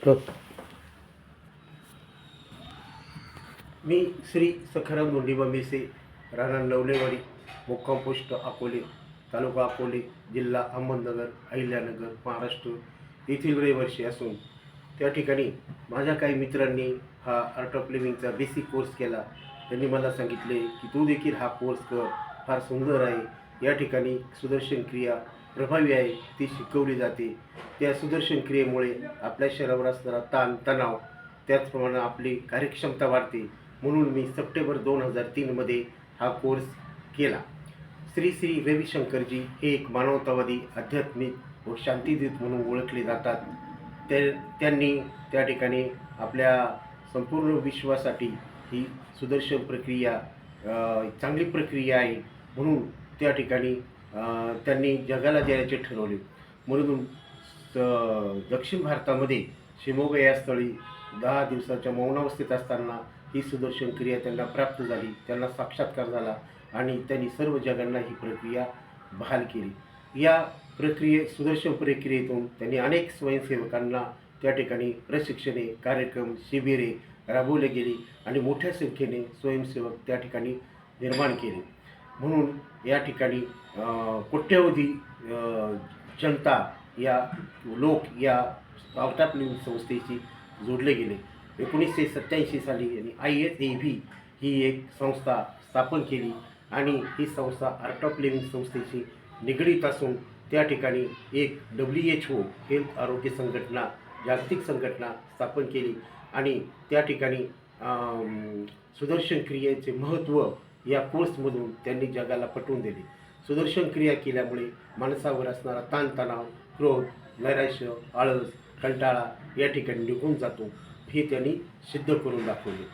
हो. मी श्री सखाराम धोंडीबा मेसे, राहणार नवलेवाडी, मुक्काम पोस्ट अकोले, तालुका अकोले, जिल्हा अहमदनगर, अहिल्यानगर, महाराष्ट्र येथील रहिवासी असून त्या ठिकाणी माझ्या काही मित्रांनी हा आर्ट ऑफ लिव्हिंगचा बेसिक कोर्स केला. त्यांनी मला सांगितले की तू देखील हा कोर्स कर, फार सुंदर आहे. या ठिकाणी सुदर्शन क्रिया प्रभावी आहे, ती शिकवली जाते. त्या सुदर्शन क्रियेमुळे आपल्या शरीरावर असणारा ताण तणाव, त्याचप्रमाणे आपली कार्यक्षमता वाढते. म्हणून मी सप्टेंबर 2003मध्ये हा कोर्स केला. श्री श्री रविशंकरजी हे एक मानवतावादी, आध्यात्मिक व शांतीदूत म्हणून ओळखले जातात. त्यांनी त्या ठिकाणी आपल्या संपूर्ण विश्वासाठी ही सुदर्शन प्रक्रिया चांगली प्रक्रिया आहे म्हणून त्या ठिकाणी त्यांनी जगाला द्यायचे ठरवले. म्हणून दक्षिण भारतामध्ये शिमोगा या स्थळी 10 दिवसाच्या मौनावस्थेत असताना ही सुदर्शन क्रिया त्यांना प्राप्त झाली, त्यांना साक्षात्कार झाला आणि त्यांनी सर्व जगांना ही प्रक्रिया बहाल केली. या सुदर्शन प्रक्रियेतून त्यांनी अनेक स्वयंसेवकांना त्या ठिकाणी प्रशिक्षणे, कार्यक्रम, शिबिरे राबवले गेली आणि मोठ्या संख्येने स्वयंसेवक त्या ठिकाणी निर्माण केले. म्हणून या ठिकाणी कोट्यवधी जनता लोक या आर्ट ऑफ लिव्हिंग संस्थेशी जोडले गेले. 1987 साली ISAV ही एक संस्था स्थापन केली आणि ही संस्था आर्ट ऑफ लिव्हिंग संस्थेशी निगडीत असून त्या ठिकाणी एक WHO हेल्थ आरोग्य संघटना, जागतिक संघटना स्थापन केली आणि त्या ठिकाणी सुदर्शन क्रियेचे महत्त्व या कोर्समधून त्यांनी जगाला पटवून दिले. सुदर्शन क्रिया केल्यामुळे माणसावर असणारा ताणतणाव, क्रोध, नैराश्य, आळस, कंटाळा या ठिकाणी निघून जातो, हे त्यांनी सिद्ध करून दाखवले.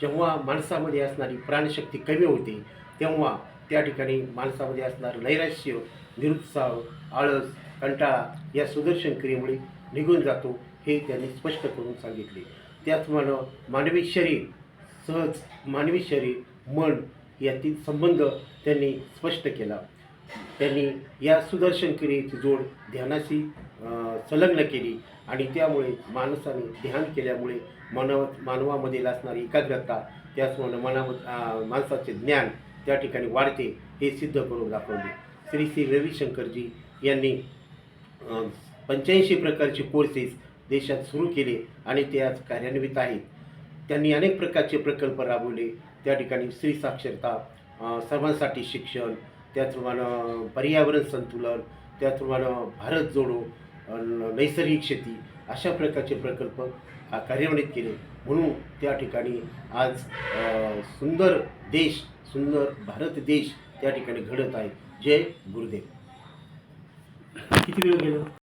जेव्हा माणसामध्ये असणारी प्राणशक्ती कमी होते तेव्हा त्या ठिकाणी माणसामध्ये असणारं नैराश्य, निरुत्साह, आळस, कंटाळा या सुदर्शन क्रियेमुळे निघून जातो, हे त्यांनी स्पष्ट करून सांगितले. त्याचप्रमाणे मानवी शरीर, मन यातील संबंध त्यांनी स्पष्ट केला. त्यांनी या सुदर्शन क्रियेची जोड ध्यानाशी संलग्न केली आणि त्यामुळे माणसाने ध्यान केल्यामुळे मानवामध्ये असणारी एकाग्रता, त्याचप्रमाणे माणसाचे ज्ञान त्या ठिकाणी वाढते, हे सिद्ध करून दाखवले. श्री श्री रविशंकरजी यांनी 85 प्रकारचे कोर्सेस देशात सुरू केले आणि ते आज कार्यान्वित आहेत. त्यांनी अनेक प्रकारचे प्रकल्प राबवले. त्या ठिकाणी स्त्री साक्षरता, सर्वांसाठी शिक्षण, त्याचप्रमाणे पर्यावरण संतुलन, त्याचप्रमाणे भारत जोडो, नैसर्गिक शेती अशा प्रकारचे प्रकल्प कार्यान्वित केले. म्हणून त्या ठिकाणी आज सुंदर भारत देश त्या ठिकाणी घडत आहे. जय गुरुदेव. किती वेळ गेलो?